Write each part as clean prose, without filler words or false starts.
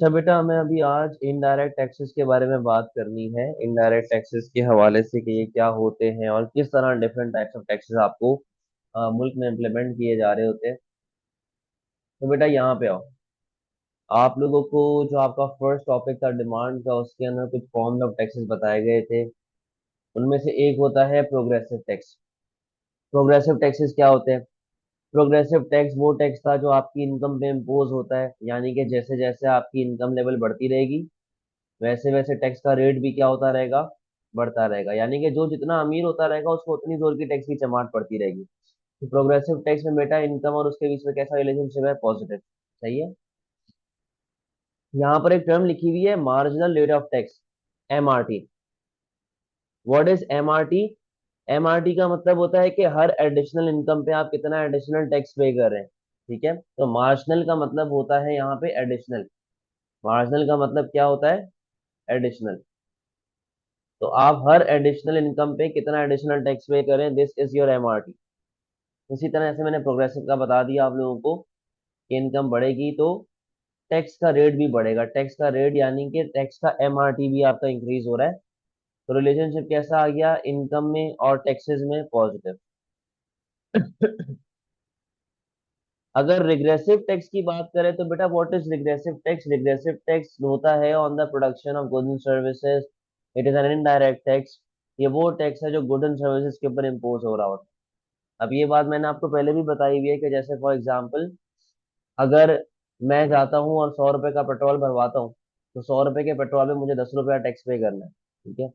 अच्छा बेटा, हमें अभी आज इनडायरेक्ट टैक्सेस के बारे में बात करनी है। इनडायरेक्ट टैक्सेस के हवाले से कि ये क्या होते हैं और किस तरह डिफरेंट टाइप्स ऑफ टैक्सेस आपको मुल्क में इम्प्लीमेंट किए जा रहे होते हैं। तो बेटा यहाँ पे आओ। आप लोगों को जो आपका फर्स्ट टॉपिक था डिमांड का, उसके अंदर कुछ फॉर्म ऑफ टैक्सेस बताए गए थे। उनमें से एक होता है प्रोग्रेसिव टैक्स। प्रोग्रेसिव टैक्सेस क्या होते हैं? प्रोग्रेसिव टैक्स वो टैक्स था जो आपकी इनकम पे इम्पोज होता है, यानी कि जैसे जैसे आपकी इनकम लेवल बढ़ती रहेगी वैसे वैसे टैक्स का रेट भी क्या होता रहेगा, बढ़ता रहेगा। यानी कि जो जितना अमीर होता रहेगा उसको उतनी जोर की टैक्स की चमाट पड़ती रहेगी। तो प्रोग्रेसिव टैक्स में बेटा इनकम और उसके बीच में कैसा रिलेशनशिप है? पॉजिटिव। सही है। यहाँ पर एक टर्म लिखी हुई है, marginal rate of tax, MRT. What is MRT? MRT का मतलब होता है कि हर एडिशनल इनकम पे आप कितना एडिशनल टैक्स पे कर रहे हैं। ठीक है, तो मार्जिनल का मतलब होता है यहाँ पे एडिशनल। मार्जिनल का मतलब क्या होता है? एडिशनल। तो आप हर एडिशनल इनकम पे कितना एडिशनल टैक्स पे करें, दिस इज योर एमआरटी। उसी तरह से मैंने प्रोग्रेसिव का बता दिया आप लोगों को कि इनकम बढ़ेगी तो टैक्स का रेट भी बढ़ेगा। टैक्स का रेट यानी कि टैक्स का एमआरटी भी आपका इंक्रीज हो रहा है। तो रिलेशनशिप कैसा आ गया इनकम में और टैक्सेस में? पॉजिटिव। अगर रिग्रेसिव टैक्स की बात करें तो बेटा what is regressive tax? Regressive tax होता है on the production of goods and services. It is an indirect tax. ये वो टैक्स है जो गुड एंड सर्विसेज के ऊपर इम्पोज हो रहा होता है। अब ये बात मैंने आपको पहले भी बताई हुई है कि जैसे फॉर एग्जांपल, अगर मैं जाता हूँ और 100 रुपए का पेट्रोल भरवाता हूँ, तो 100 रुपए के पेट्रोल में मुझे 10 रुपया टैक्स पे करना है। ठीक है।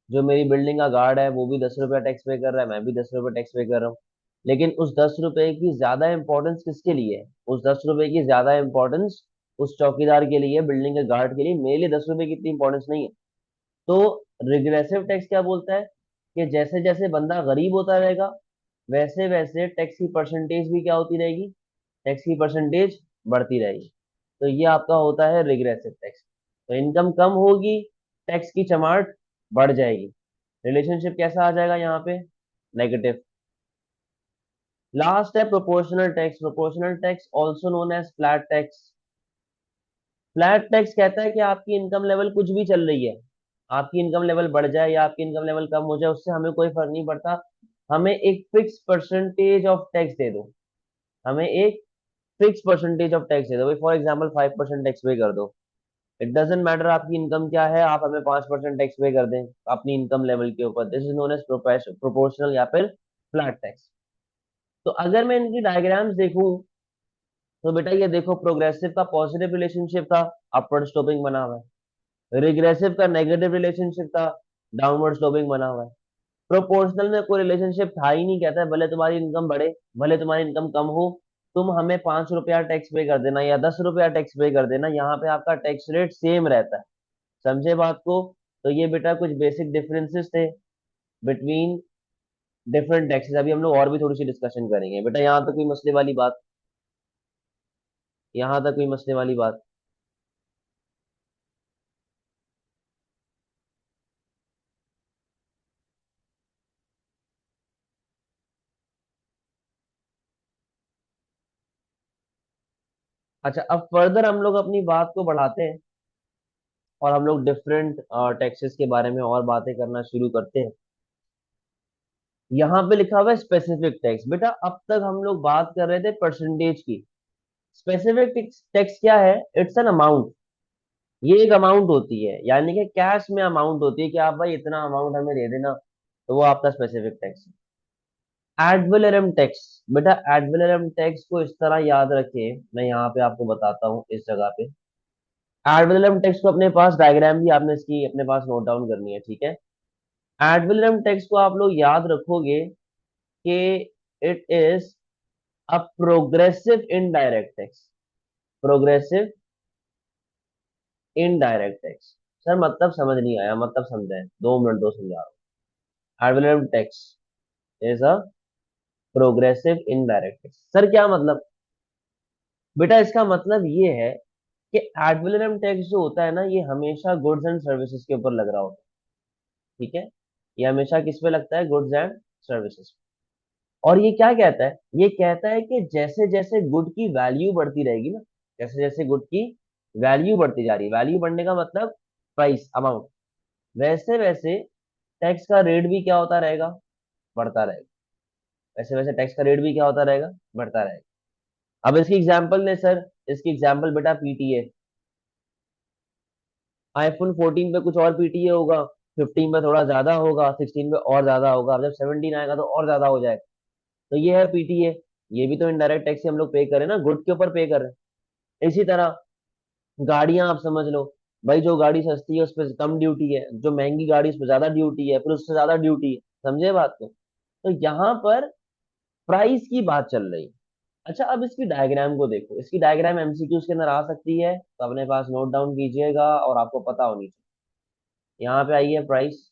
जो मेरी बिल्डिंग का गार्ड है वो भी 10 रुपया टैक्स पे कर रहा है, मैं भी 10 रुपये टैक्स पे कर रहा हूँ। लेकिन उस 10 रुपए की ज्यादा इंपॉर्टेंस किसके लिए है? उस 10 रुपए की ज्यादा इंपॉर्टेंस उस चौकीदार के लिए, बिल्डिंग के गार्ड के लिए। मेरे लिए 10 रुपए की इतनी इंपॉर्टेंस नहीं है। तो रिग्रेसिव टैक्स क्या बोलता है कि जैसे जैसे बंदा गरीब होता रहेगा वैसे वैसे टैक्स की परसेंटेज भी क्या होती रहेगी? टैक्स की परसेंटेज बढ़ती रहेगी। तो ये आपका होता है रिग्रेसिव टैक्स। तो इनकम कम होगी, टैक्स की चमाट बढ़ जाएगी। रिलेशनशिप कैसा आ जाएगा यहाँ पे? नेगेटिव। लास्ट है proportional tax. Proportional tax also known as flat tax. Flat tax कहता है कि आपकी इनकम लेवल कुछ भी चल रही है, आपकी इनकम लेवल बढ़ जाए या आपकी इनकम लेवल कम हो जाए, उससे हमें कोई फर्क नहीं पड़ता। हमें एक फिक्स परसेंटेज ऑफ टैक्स दे दो। हमें एक फिक्स परसेंटेज ऑफ टैक्स दे दो। फॉर एग्जाम्पल 5% टैक्स पे कर दो। इट डजेंट मैटर आपकी इनकम क्या है, आप हमें 5% टैक्स पे कर दें अपनी इनकम लेवल के ऊपर। This is known as proportional या फिर फ्लैट टैक्स। तो अगर मैं इनकी डायग्राम्स देखूं तो बेटा ये देखो, प्रोग्रेसिव का पॉजिटिव रिलेशनशिप था, अपवर्ड स्लोपिंग बना हुआ है। रिग्रेसिव का नेगेटिव रिलेशनशिप था, डाउनवर्ड स्लोपिंग बना हुआ है। प्रोपोर्शनल में कोई रिलेशनशिप था ही नहीं। कहता है भले तुम्हारी इनकम बढ़े भले तुम्हारी इनकम कम हो, तुम हमें 5 रुपया टैक्स पे कर देना या 10 रुपया टैक्स पे कर देना, यहाँ पे आपका टैक्स रेट सेम रहता है। समझे बात को? तो ये बेटा कुछ बेसिक डिफरेंसेस थे बिटवीन डिफरेंट टैक्सेस। अभी हम लोग और भी थोड़ी सी डिस्कशन करेंगे। बेटा यहाँ तक कोई मसले वाली बात? यहाँ तक कोई मसले वाली बात? अच्छा, अब फर्दर हम लोग अपनी बात को बढ़ाते हैं और हम लोग डिफरेंट टैक्सेस के बारे में और बातें करना शुरू करते हैं। यहाँ पे लिखा हुआ है स्पेसिफिक टैक्स। बेटा अब तक हम लोग बात कर रहे थे परसेंटेज की। स्पेसिफिक टैक्स क्या है? It's an amount. ये एक अमाउंट होती है, यानी कि कैश में अमाउंट होती है कि आप भाई इतना अमाउंट हमें दे देना, तो वो आपका स्पेसिफिक टैक्स है। एडवलरम टैक्स। बेटा एडवलरम टैक्स को इस तरह याद रखें, मैं यहाँ पे आपको बताता हूँ इस जगह पे। एडवलरम टैक्स को अपने पास डायग्राम भी आपने इसकी अपने पास नोट डाउन करनी है। ठीक है। एडवलरम टैक्स को आप लोग याद रखोगे कि it is a progressive indirect tax. Progressive indirect tax. Sir मतलब समझ नहीं आया, मतलब समझाएं, 2 मिनट दो, समझा रहा हूँ। Ad valorem tax is a progressive indirect tax. Sir क्या मतलब? बेटा इसका मतलब ये है कि एडवलरम टैक्स जो होता है ना, ये हमेशा गुड्स एंड सर्विसेज के ऊपर लग रहा होता है। ठीक है। ये हमेशा किस पे लगता है? Goods and services. और ये क्या कहता है? ये कहता है कि जैसे जैसे गुड की वैल्यू बढ़ती रहेगी ना, जैसे जैसे गुड की वैल्यू बढ़ती जा रही है, वैल्यू बढ़ने का मतलब प्राइस अमाउंट, वैसे वैसे टैक्स का रेट भी क्या होता रहेगा, बढ़ता रहेगा। वैसे वैसे टैक्स का रेट भी क्या होता रहेगा, बढ़ता रहेगा। अब इसकी एग्जांपल ले सर, इसकी एग्जांपल बेटा पीटीए। आईफोन 14 पे कुछ और पीटीए होगा, 15 पे थोड़ा ज्यादा होगा, 16 पे और ज्यादा होगा, अब जब 17 आएगा तो और ज्यादा हो जाएगा। तो ये है पीटीए। ये भी तो इनडायरेक्ट टैक्स हम लोग पे करें ना, गुड के ऊपर पे कर रहे हैं। इसी तरह गाड़ियां आप समझ लो, भाई जो गाड़ी सस्ती है उस पर कम ड्यूटी है, जो महंगी गाड़ी उस पर ज्यादा ड्यूटी है, फिर उससे ज्यादा ड्यूटी है। समझे बात को? तो यहाँ पर प्राइस की बात चल रही है। अच्छा, अब इसकी डायग्राम को देखो, इसकी डायग्राम एमसीक्यूज के अंदर आ सकती है, तो अपने पास नोट डाउन कीजिएगा और आपको पता होनी चाहिए। यहाँ पे आई है प्राइस,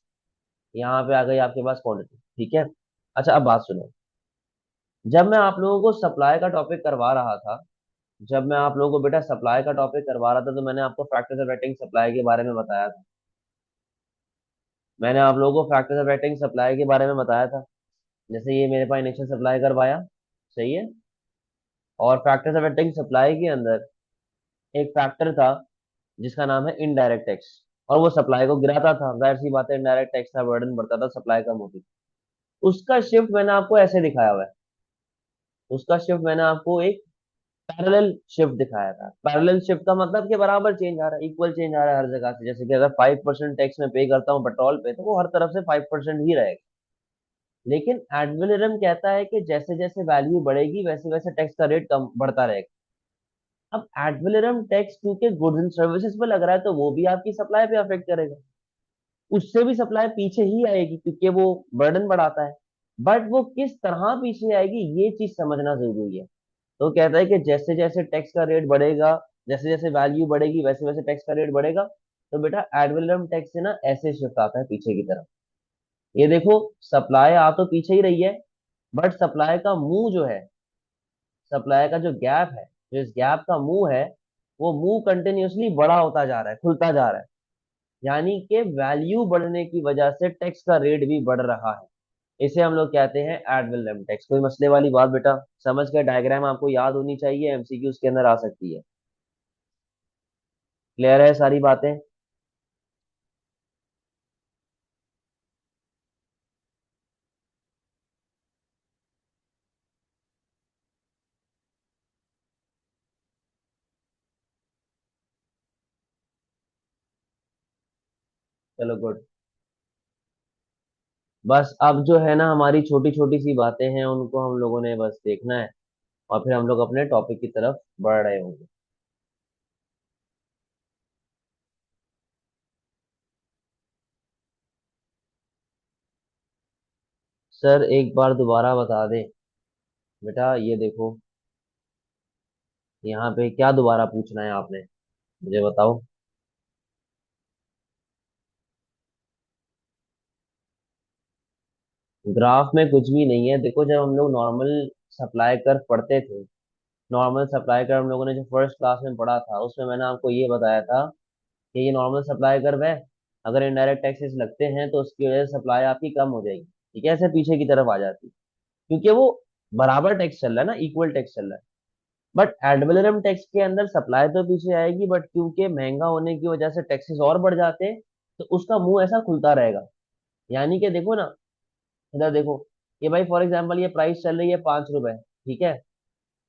यहाँ पे आ गई आपके पास क्वांटिटी, ठीक है। अच्छा अब बात सुनो, जब मैं आप लोगों को सप्लाई का टॉपिक करवा रहा था, जब मैं आप लोगों को बेटा सप्लाई का टॉपिक करवा रहा था, तो मैंने आपको फैक्टर्स ऑफ वेटिंग सप्लाई के बारे में बताया था। मैंने आप लोगों को फैक्टर्स ऑफ वेटिंग सप्लाई के बारे में बताया था। जैसे ये मेरे पास इनिशियल सप्लाई करवाया, सही है। और फैक्टर्स ऑफ वेटिंग सप्लाई के अंदर एक फैक्टर था जिसका नाम है इनडायरेक्ट टैक्स, और वो सप्लाई को गिराता था। जाहिर सी बात है, इनडायरेक्ट टैक्स का बर्डन बढ़ता था, सप्लाई कम होती थी। उसका शिफ्ट मैंने आपको ऐसे दिखाया हुआ है, उसका शिफ्ट मैंने आपको एक पैरेलल शिफ्ट दिखाया था। पैरेलल शिफ्ट का मतलब कि बराबर चेंज आ रहा है, इक्वल चेंज आ रहा है हर जगह से। जैसे कि अगर 5% टैक्स में पे करता हूँ पेट्रोल पे, तो वो हर तरफ से 5% ही रहेगा। लेकिन एडमिनिरम कहता है कि जैसे जैसे वैल्यू बढ़ेगी वैसे वैसे टैक्स का रेट कम बढ़ता रहेगा। अब एडमिनिरम टैक्स क्योंकि गुड्स एंड सर्विसेज पे लग रहा है, तो वो भी आपकी सप्लाई पे अफेक्ट करेगा। उससे भी सप्लाई पीछे ही आएगी क्योंकि वो बर्डन बढ़ाता है। बट वो किस तरह पीछे आएगी, ये चीज समझना जरूरी है। तो कहता है कि जैसे जैसे टैक्स का रेट बढ़ेगा, जैसे जैसे वैल्यू बढ़ेगी वैसे वैसे टैक्स का रेट बढ़ेगा। तो बेटा एडमिनिरम टैक्स से ना ऐसे शिफ्ट आता है पीछे की तरफ। ये देखो, सप्लाई आ तो पीछे ही रही है, बट सप्लाई का मुंह जो है, सप्लाई का जो गैप है, जो इस गैप का मुंह है, वो मुंह कंटिन्यूअसली बड़ा होता जा रहा है, खुलता जा रहा है। यानी कि वैल्यू बढ़ने की वजह से टैक्स का रेट भी बढ़ रहा है। इसे हम लोग कहते हैं एड वैलोरम टैक्स। कोई मसले वाली बात बेटा? समझ कर डायग्राम आपको याद होनी चाहिए, एमसीक्यू के अंदर आ सकती है। क्लियर है सारी बातें? चलो गुड। बस अब जो है ना, हमारी छोटी छोटी सी बातें हैं, उनको हम लोगों ने बस देखना है, और फिर हम लोग अपने टॉपिक की तरफ बढ़ रहे होंगे। सर एक बार दोबारा बता दें बेटा, ये देखो, यहाँ पे क्या दोबारा पूछना है आपने, मुझे बताओ। ग्राफ में कुछ भी नहीं है। देखो, जब हम लोग नॉर्मल सप्लाई कर्व पढ़ते थे, नॉर्मल सप्लाई कर्व हम लोगों ने जो फर्स्ट क्लास में पढ़ा था, उसमें मैंने आपको ये बताया था कि ये नॉर्मल सप्लाई कर्व है। अगर इनडायरेक्ट टैक्सेस लगते हैं तो उसकी वजह से सप्लाई आपकी कम हो जाएगी, ठीक है, ऐसे पीछे की तरफ आ जाती है, क्योंकि वो बराबर टैक्स चल रहा है ना, इक्वल टैक्स चल रहा है। बट एड वैलोरम टैक्स के अंदर सप्लाई तो पीछे आएगी, बट क्योंकि महंगा होने की वजह से टैक्सेस और बढ़ जाते हैं, तो उसका मुंह ऐसा खुलता रहेगा। यानी कि देखो ना, इधर देखो, ये भाई फॉर एग्जाम्पल ये प्राइस चल रही है 5 रुपए, ठीक है।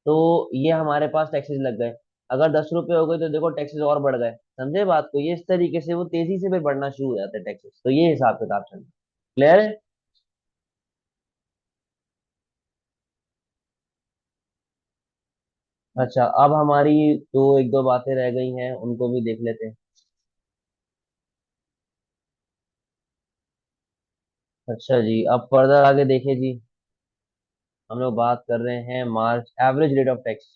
तो ये हमारे पास टैक्सेस लग गए, अगर 10 रुपए हो गए तो देखो टैक्सेस और बढ़ गए। समझे बात को? ये इस तरीके से वो तेजी से भी बढ़ना शुरू हो जाते हैं टैक्सेस। तो ये हिसाब किताब चल रहा है। क्लियर है? अच्छा, अब हमारी तो एक दो बातें रह गई हैं, उनको भी देख लेते हैं। अच्छा जी, अब फर्दर आगे देखें जी। हम लोग बात कर रहे हैं मार्च average rate of tax.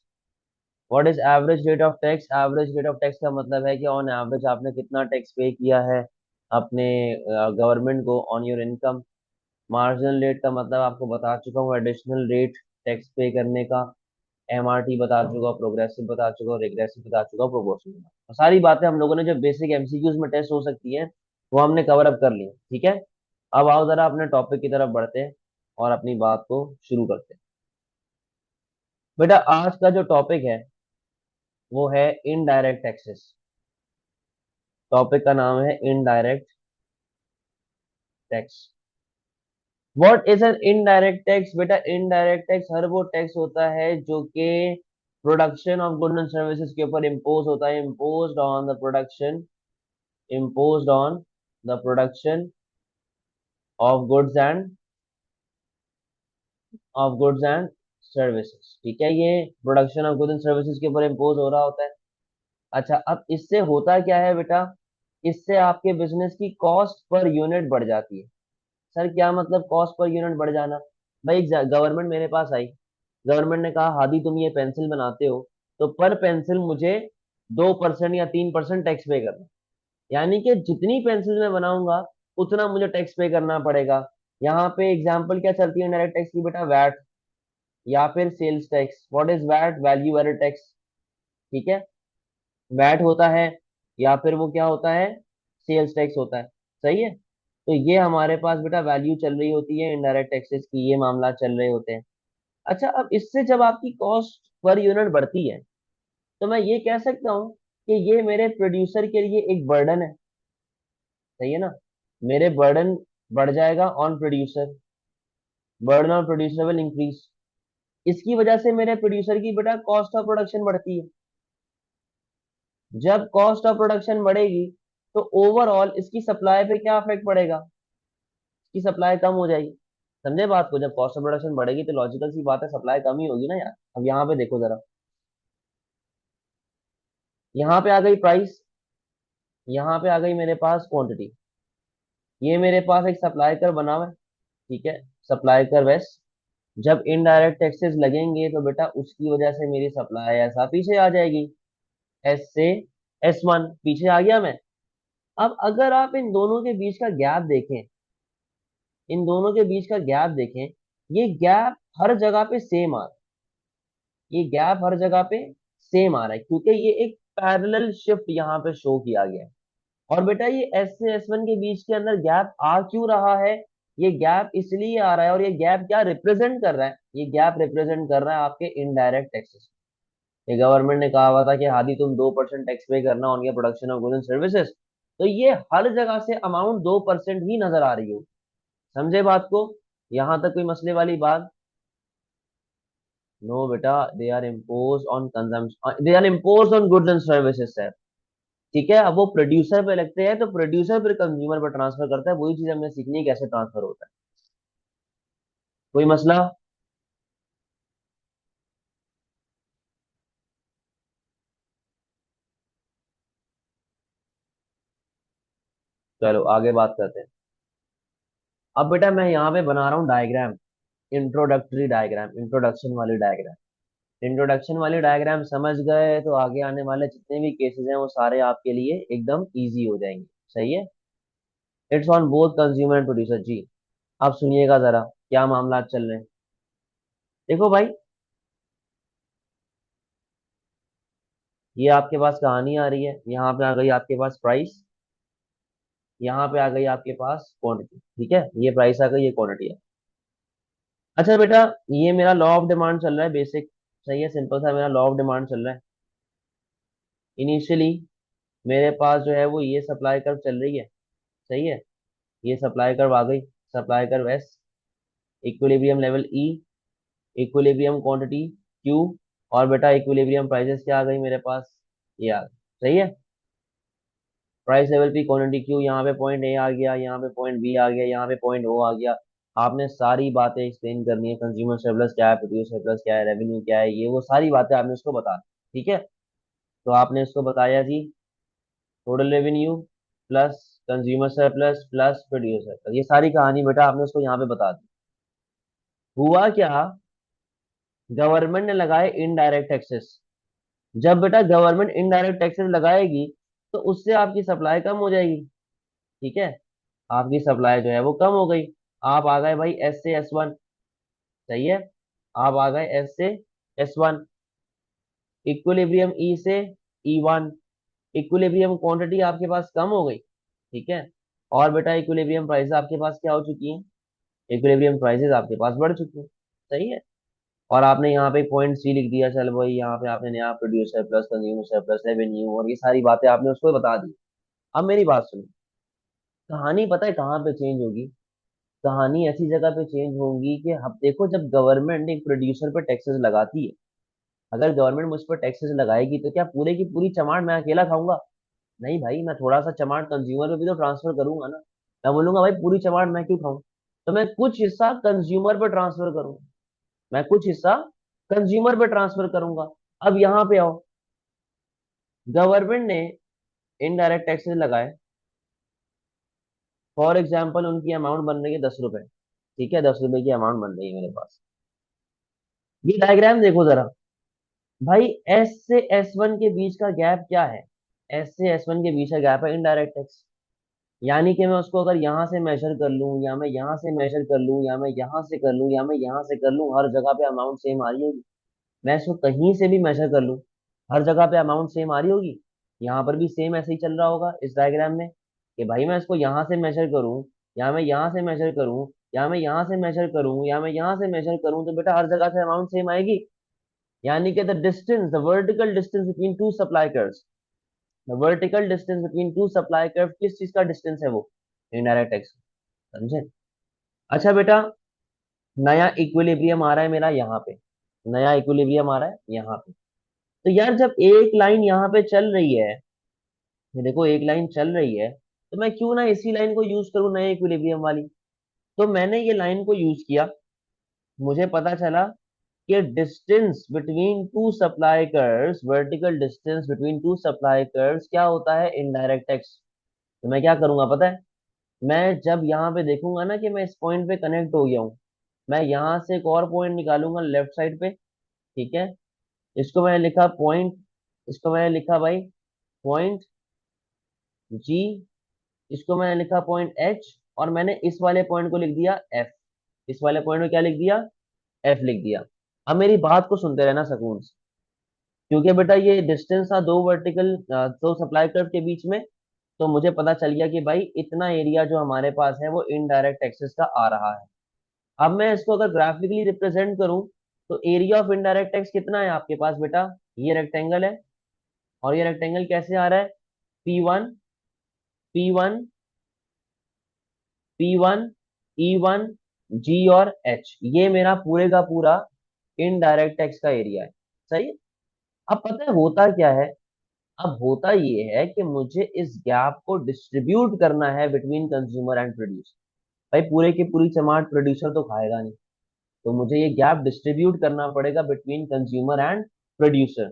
What is average rate of tax? Average rate of tax का मतलब है कि ऑन एवरेज आपने कितना टैक्स पे किया है अपने गवर्नमेंट को on your income. Marginal rate का मतलब आपको बता चुका हूँ, एडिशनल रेट टैक्स पे करने का। एमआरटी बता चुका, प्रोग्रेसिव बता चुका, रिग्रेसिव बता चुका, प्रोपोर्शनल बता, सारी बातें हम लोगों ने जो बेसिक एमसीक्यूज में टेस्ट हो सकती हैं वो हमने कवर अप कर ली, ठीक है। अब आओ जरा अपने टॉपिक की तरफ बढ़ते हैं और अपनी बात को शुरू करते हैं। बेटा आज का जो टॉपिक है वो है इनडायरेक्ट टैक्सेस। टॉपिक का नाम है indirect tax. What is an indirect tax? बेटा इनडायरेक्ट टैक्स हर वो टैक्स होता है जो कि production of goods and services के ऊपर इम्पोज होता है। Imposed on the production, imposed on the production of goods and services. ठीक है, ये production of goods and services के ऊपर इम्पोज हो रहा होता है। अच्छा, अब इससे होता क्या है बेटा? इससे आपके बिजनेस की कॉस्ट पर यूनिट बढ़ जाती है। सर क्या मतलब कॉस्ट पर यूनिट बढ़ जाना? भाई गवर्नमेंट मेरे पास आई, गवर्नमेंट ने कहा हादी तुम ये पेंसिल बनाते हो, तो पर पेंसिल मुझे 2% या 3% टैक्स पे करना। यानी कि जितनी पेंसिल मैं बनाऊंगा उतना मुझे टैक्स पे करना पड़ेगा। यहाँ पे एग्जाम्पल क्या चलती है डायरेक्ट टैक्स की बेटा? वैट या फिर sales tax. What is VAT? Value added tax. ठीक है, वैट होता है या फिर वो क्या होता है? सेल्स टैक्स होता है। सही है, तो ये हमारे पास बेटा वैल्यू चल रही होती है इनडायरेक्ट टैक्सेस की, ये मामला चल रहे होते हैं। अच्छा, अब इससे जब आपकी कॉस्ट पर यूनिट बढ़ती है तो मैं ये कह सकता हूँ कि ये मेरे प्रोड्यूसर के लिए एक बर्डन है। सही है ना? मेरे बर्डन बढ़ जाएगा on producer, burden on producer will increase. इसकी वजह से मेरे प्रोड्यूसर की बेटा कॉस्ट ऑफ प्रोडक्शन बढ़ती है। जब कॉस्ट ऑफ प्रोडक्शन बढ़ेगी तो ओवरऑल इसकी सप्लाई पे क्या इफेक्ट पड़ेगा? इसकी सप्लाई कम हो जाएगी। समझे बात को? जब कॉस्ट ऑफ प्रोडक्शन बढ़ेगी तो लॉजिकल सी बात है सप्लाई कम ही होगी ना यार। अब यहाँ पे देखो जरा, यहाँ पे आ गई प्राइस, यहाँ पे आ गई मेरे पास क्वांटिटी। ये मेरे पास एक सप्लाई कर बना हुआ है। ठीक है, सप्लाई कर वेस्ट। जब इनडायरेक्ट टैक्सेस लगेंगे तो बेटा उसकी वजह से मेरी सप्लाई ऐसा पीछे आ जाएगी, एस से S1 पीछे आ गया मैं। अब अगर आप इन दोनों के बीच का गैप देखें, इन दोनों के बीच का गैप देखें, ये गैप हर जगह पे सेम आ रहा है। ये गैप हर जगह पे सेम आ रहा है क्योंकि ये एक पैरेलल शिफ्ट यहाँ पे शो किया गया है। और बेटा ये एस से S1 के बीच के अंदर गैप आ क्यों रहा है? ये गैप इसलिए आ रहा है, और ये गैप क्या रिप्रेजेंट कर रहा है? ये गैप रिप्रेजेंट कर रहा है आपके इनडायरेक्ट टैक्सेस। ये गवर्नमेंट ने कहा हुआ था कि हादी तुम 2% टैक्स पे करना on your production of goods and services, तो ये हर जगह से अमाउंट 2% ही नजर आ रही हो। समझे बात को? यहां तक कोई मसले वाली बात? नो बेटा, they are impose on consumption, they are impose on goods and services है। ठीक है, अब वो प्रोड्यूसर पे लगते हैं तो प्रोड्यूसर फिर कंज्यूमर पर ट्रांसफर करता है। वही चीज हमने सीखनी है कैसे ट्रांसफर होता है। कोई मसला? चलो आगे बात करते हैं। अब बेटा मैं यहाँ पे बना रहा हूँ डायग्राम, इंट्रोडक्टरी डायग्राम, इंट्रोडक्शन वाली डायग्राम। इंट्रोडक्शन वाली डायग्राम समझ गए तो आगे आने वाले जितने भी केसेस हैं वो सारे आपके लिए एकदम इजी हो जाएंगे। सही है, it's on both consumer and producer जी। आप सुनिएगा जरा क्या मामला चल रहे हैं। देखो भाई, ये आपके पास कहानी आ रही है, यहाँ पे आ गई आपके पास प्राइस, यहाँ पे आ गई आपके पास क्वांटिटी। ठीक है, ये प्राइस आ गई, ये क्वांटिटी है। अच्छा बेटा, ये मेरा लॉ ऑफ डिमांड चल रहा है बेसिक। सही है, सिंपल सा मेरा लॉ ऑफ डिमांड चल रहा है। इनिशियली मेरे पास जो है वो ये सप्लाई कर्व चल रही है। सही है, ये सप्लाई कर्व आ गई, supply curve S, equilibrium level E, equilibrium quantity Q, और बेटा इक्विलिब्रियम प्राइसेस क्या आ गई मेरे पास? ये आ गई। सही है, price level P quantity Q, यहाँ पे पॉइंट ए आ गया, यहाँ पे पॉइंट बी आ गया, यहाँ पे पॉइंट ओ आ गया। आपने सारी बातें एक्सप्लेन करनी है, कंज्यूमर सरप्लस क्या है, प्रोड्यूसर सरप्लस क्या है, रेवेन्यू क्या है, ये वो सारी बातें आपने उसको बता दी। ठीक है, तो आपने उसको बताया जी, total revenue plus consumer surplus plus producer, ये सारी कहानी बेटा आपने उसको यहाँ पे बता दी। हुआ क्या? गवर्नमेंट ने लगाए इनडायरेक्ट टैक्सेस। जब बेटा गवर्नमेंट इनडायरेक्ट टैक्सेस लगाएगी तो उससे आपकी सप्लाई कम हो जाएगी। ठीक है, आपकी सप्लाई जो है वो कम हो गई। आप आ गए भाई एस से S1। सही है, आप आ गए एस से S1, इक्विलिब्रियम ई से E1। इक्विलिब्रियम क्वांटिटी आपके पास कम हो गई। ठीक है, और बेटा इक्विलिब्रियम प्राइस आपके पास क्या हो चुकी है? इक्विलिब्रियम प्राइसेस आपके पास बढ़ चुकी है। सही है, और आपने यहाँ पे पॉइंट सी लिख दिया, चल भाई यहाँ पे आपने नया producer plus consumer plus revenue और ये सारी बातें आपने उसको बता दी। अब मेरी बात सुनो, कहानी पता है कहाँ पे चेंज होगी? कहानी ऐसी जगह पे चेंज होगी कि अब देखो, जब गवर्नमेंट एक प्रोड्यूसर पे टैक्सेस लगाती है, अगर गवर्नमेंट मुझ पर टैक्सेस लगाएगी तो क्या पूरे की पूरी चमाट मैं अकेला खाऊंगा? नहीं भाई, मैं थोड़ा सा चमाट कंज्यूमर पे भी तो ट्रांसफर करूंगा ना। मैं बोलूंगा भाई पूरी चमाट मैं क्यों खाऊं, तो मैं कुछ हिस्सा कंज्यूमर पे ट्रांसफर करूंगा। मैं कुछ हिस्सा कंज्यूमर पे ट्रांसफर करूंगा। अब यहाँ पे आओ, गवर्नमेंट ने इनडायरेक्ट टैक्सेस लगाए। फॉर एग्जाम्पल उनकी अमाउंट बन रही है 10 रुपए। ठीक है, 10 रुपए की अमाउंट बन रही है मेरे पास। ये डायग्राम देखो जरा। भाई एस से एस वन के बीच का गैप क्या है? एस से एस वन के बीच का गैप है इनडायरेक्ट टैक्स। यानी कि मैं उसको अगर यहाँ से मेजर कर लूँ, या मैं यहाँ से मेजर कर लूँ, या मैं यहाँ से कर लूँ, या मैं यहाँ से कर लूँ, हर जगह पे अमाउंट सेम आ रही होगी। मैं इसको कहीं से भी मेजर कर लूँ, हर जगह पे अमाउंट सेम आ रही होगी। यहाँ पर भी सेम ऐसे ही चल रहा होगा इस डायग्राम में, कि भाई मैं इसको यहाँ से मेजर करूँ, या मैं यहाँ से मेजर करूँ, या मैं यहाँ से मेजर करूँ, या मैं यहाँ से मेजर करूँ, तो बेटा हर जगह से अमाउंट सेम आएगी। यानी कि the distance, the vertical distance between two supply curves, the vertical distance between two supply curve, किस चीज का डिस्टेंस है वो? Indirect tax. समझे? अच्छा बेटा, नया इक्विलिब्रियम आ रहा है मेरा यहाँ पे, नया इक्विलिब्रियम आ रहा है यहाँ पे। तो यार जब एक लाइन यहाँ पे चल रही है, ये देखो एक लाइन चल रही है, तो मैं क्यों ना इसी लाइन को यूज करूँ नए इक्विलिब्रियम वाली। तो मैंने ये लाइन को यूज किया। मुझे पता चला कि distance between two supply curves, vertical distance between two supply curves क्या होता है? Indirect tax. तो मैं क्या करूंगा पता है? मैं जब यहाँ पे देखूंगा ना कि मैं इस पॉइंट पे कनेक्ट हो गया हूँ, मैं यहाँ से एक और पॉइंट निकालूंगा लेफ्ट साइड पे। ठीक है, इसको मैंने लिखा पॉइंट, इसको मैंने लिखा भाई पॉइंट जी, इसको मैंने लिखा पॉइंट एच, और मैंने इस वाले पॉइंट को लिख दिया एफ। इस वाले पॉइंट को क्या लिख दिया? एफ लिख दिया। अब मेरी बात को सुनते रहना सुकून से, क्योंकि बेटा ये डिस्टेंस था दो वर्टिकल, दो सप्लाई कर्व के बीच में। तो मुझे पता चल गया कि भाई इतना एरिया जो हमारे पास है वो इनडायरेक्ट एक्सेस का आ रहा है। अब मैं इसको अगर ग्राफिकली रिप्रेजेंट करूं, तो एरिया ऑफ इनडायरेक्ट टैक्स कितना है आपके पास बेटा? ये रेक्टेंगल है, और ये रेक्टेंगल कैसे आ रहा है? P1, P1, P1, E1, G और H, ये मेरा पूरे का पूरा इनडायरेक्ट टैक्स का एरिया है। सही है? अब पता है होता क्या है? अब होता ये है कि मुझे इस गैप को डिस्ट्रीब्यूट करना है बिटवीन कंज्यूमर एंड प्रोड्यूसर। भाई पूरे की पूरी चमाट प्रोड्यूसर तो खाएगा नहीं, तो मुझे ये गैप डिस्ट्रीब्यूट करना पड़ेगा बिटवीन कंज्यूमर एंड प्रोड्यूसर।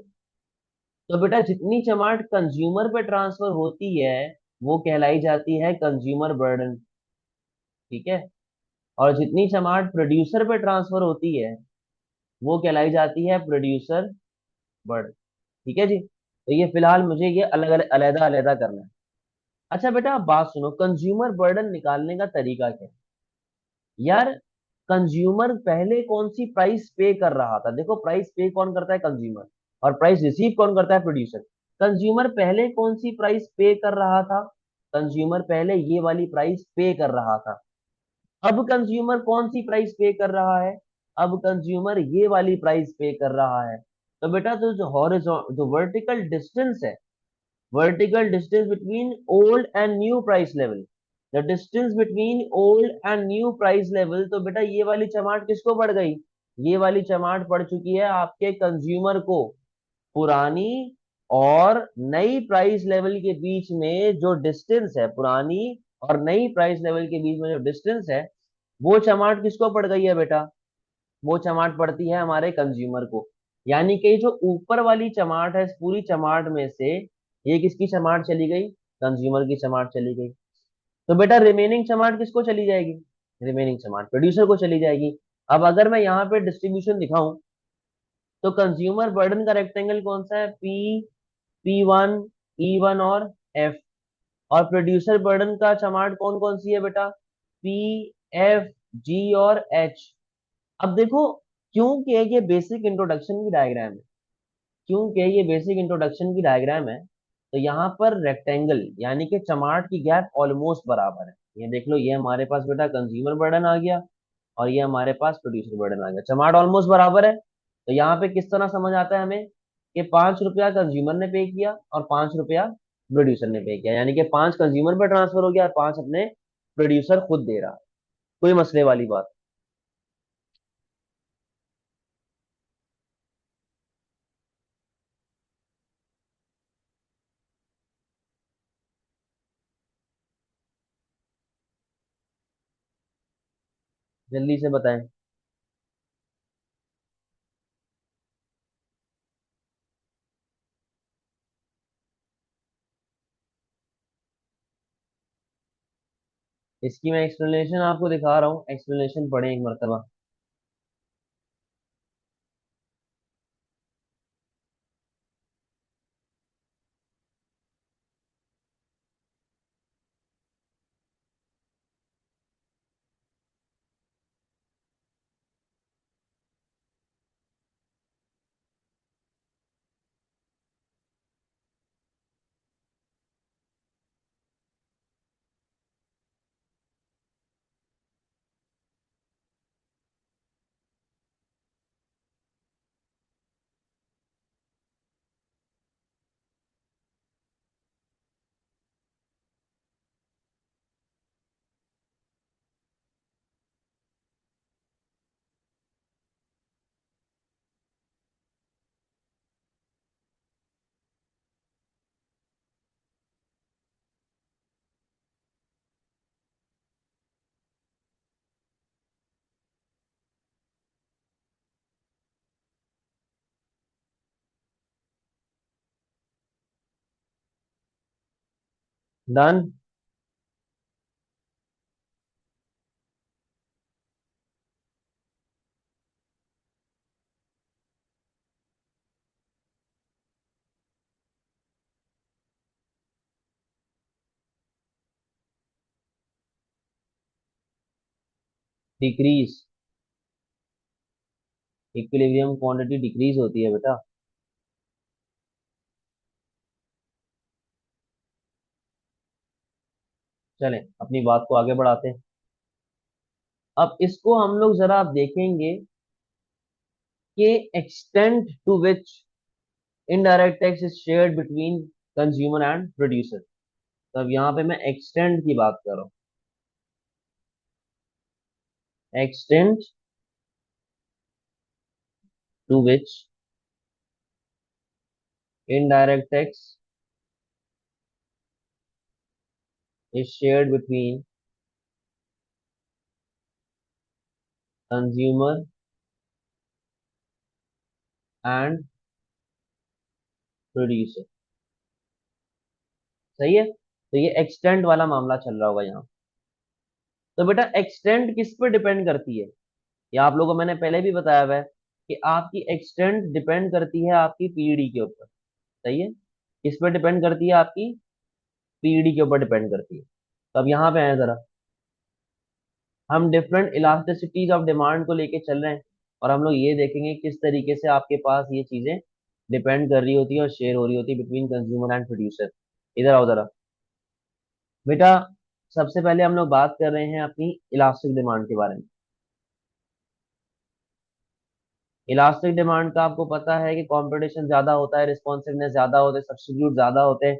तो बेटा जितनी चमाट कंज्यूमर पे ट्रांसफर होती है वो कहलाई जाती है कंज्यूमर बर्डन। ठीक है, और जितनी चमाट प्रोड्यूसर पे ट्रांसफर होती है वो कहलाई जाती है प्रोड्यूसर बर्डन। ठीक है जी, तो ये फिलहाल मुझे ये अलग अलग अलहदा अलहदा करना है। अच्छा बेटा आप बात सुनो, कंज्यूमर बर्डन निकालने का तरीका क्या है? यार कंज्यूमर पहले कौन सी प्राइस पे कर रहा था? देखो प्राइस पे कौन करता है? कंज्यूमर। और प्राइस रिसीव कौन करता है? प्रोड्यूसर। कंज्यूमर पहले कौन सी प्राइस पे कर रहा था? कंज्यूमर पहले ये वाली प्राइस पे कर रहा था। अब कंज्यूमर कौन सी प्राइस पे कर रहा है? अब कंज्यूमर ये वाली प्राइस पे कर रहा है। तो बेटा तो जो हॉरिजॉन्टल, जो वर्टिकल डिस्टेंस है, vertical distance between old and new price level, the distance between old and new price level, तो बेटा ये वाली चमाट किसको पड़ गई? ये वाली चमाट पड़ चुकी है आपके कंज्यूमर को। पुरानी और नई प्राइस लेवल के बीच में जो डिस्टेंस है, पुरानी और नई प्राइस लेवल के बीच में जो डिस्टेंस है, वो चमाट किसको पड़ गई है बेटा? वो चमाट पड़ती है हमारे कंज्यूमर को। यानी कि जो ऊपर वाली चमाट है, इस पूरी चमाट में से ये किसकी चमाट चली गई? कंज्यूमर की चमाट चली गई। तो बेटा रिमेनिंग चमाट किसको चली जाएगी? रिमेनिंग चमाट प्रोड्यूसर को चली जाएगी। अब अगर मैं यहाँ पे डिस्ट्रीब्यूशन दिखाऊं, तो कंज्यूमर बर्डन का रेक्टेंगल कौन सा है? P1, E1 और F। और प्रोड्यूसर बर्डन का चमाट कौन कौन सी है बेटा? P, F, G और H। अब देखो, क्योंकि ये बेसिक इंट्रोडक्शन की डायग्राम है, क्योंकि ये बेसिक इंट्रोडक्शन की डायग्राम है, तो यहाँ पर रेक्टेंगल यानी कि चमाट की गैप ऑलमोस्ट बराबर है। ये देख लो, ये हमारे पास बेटा कंज्यूमर बर्डन आ गया, और ये हमारे पास प्रोड्यूसर बर्डन आ गया, चमाट ऑलमोस्ट बराबर है। तो यहाँ पे किस तरह समझ आता है हमें कि 5 रुपया कंज्यूमर ने पे किया और 5 रुपया प्रोड्यूसर ने पे किया, यानी कि 5 कंज्यूमर पे ट्रांसफर हो गया और 5 अपने प्रोड्यूसर खुद दे रहा है। कोई मसले वाली बात। जल्दी से बताएं। इसकी मैं एक्सप्लेनेशन आपको दिखा रहा हूँ, एक्सप्लेनेशन पढ़ें एक मरतबा। Done. Decrease, equilibrium quantity decrease होती है बेटा। चलें अपनी बात को आगे बढ़ाते हैं। अब इसको हम लोग जरा आप देखेंगे कि extent to which indirect tax is shared between consumer and producer. तब यहाँ पे मैं एक्सटेंट की बात कर रहा हूँ। Extent to which indirect tax is shared between consumer and producer. सही है, तो ये एक्सटेंट वाला मामला चल रहा होगा यहाँ। तो बेटा एक्सटेंट किस पे डिपेंड करती है, या आप लोगों को मैंने पहले भी बताया हुआ है कि आपकी एक्सटेंट डिपेंड करती है आपकी पीईडी के ऊपर। सही है, किस पे डिपेंड करती है, आपकी पीईडी के ऊपर डिपेंड करती है। तो अब यहाँ पे आए जरा, हम डिफरेंट इलास्टिसिटीज ऑफ डिमांड को लेके चल रहे हैं और हम लोग ये देखेंगे किस तरीके से आपके पास ये चीजें डिपेंड कर रही होती है और शेयर हो रही होती है बिटवीन कंज्यूमर एंड प्रोड्यूसर। इधर आओ जरा बेटा। सबसे पहले हम लोग बात कर रहे हैं अपनी इलास्टिक डिमांड के बारे में। इलास्टिक डिमांड का आपको पता है कि कंपटीशन ज्यादा होता है, रिस्पॉन्सिवनेस ज्यादा होता है, सब्स्टिट्यूट ज्यादा होते हैं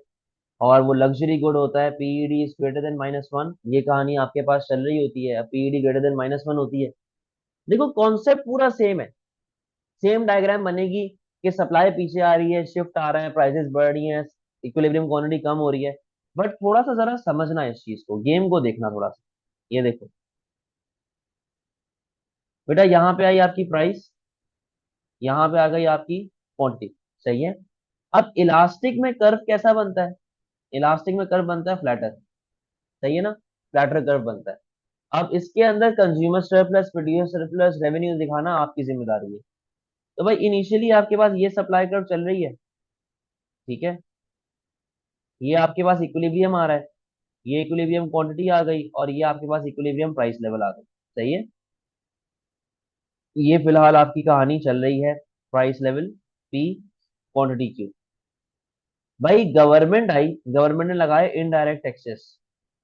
और वो लग्जरी गुड होता है। पीईडी इज ग्रेटर देन -1, ये कहानी आपके पास चल रही होती है। पीईडी ग्रेटर देन -1 होती है। देखो कॉन्सेप्ट पूरा सेम है, सेम डायग्राम बनेगी कि सप्लाई पीछे आ रही है, शिफ्ट आ रहा है, प्राइसेस बढ़ रही हैं, इक्विलिब्रियम क्वांटिटी कम हो रही है। बट थोड़ा सा जरा समझना है इस चीज को, गेम को देखना थोड़ा सा। ये देखो बेटा, यहाँ पे आई आपकी प्राइस, यहाँ पे आ गई आपकी क्वांटिटी। सही है। अब इलास्टिक में कर्व कैसा बनता है, इलास्टिक में कर्व बनता है फ्लैटर। सही है ना, फ्लैटर कर्व बनता है। अब इसके अंदर consumer surplus, producer surplus, revenue दिखाना आपकी जिम्मेदारी है। तो भाई इनिशियली आपके पास ये सप्लाई कर्व चल रही है, ठीक है, ये आपके पास इक्विलिब्रियम आ रहा है, ये इक्विलिब्रियम क्वांटिटी आ गई और ये आपके पास इक्विलिब्रियम प्राइस लेवल आ गई। सही है, ये फिलहाल आपकी कहानी चल रही है, price level P, quantity Q. भाई गवर्नमेंट आई, गवर्नमेंट ने लगाए इनडायरेक्ट टैक्सेस।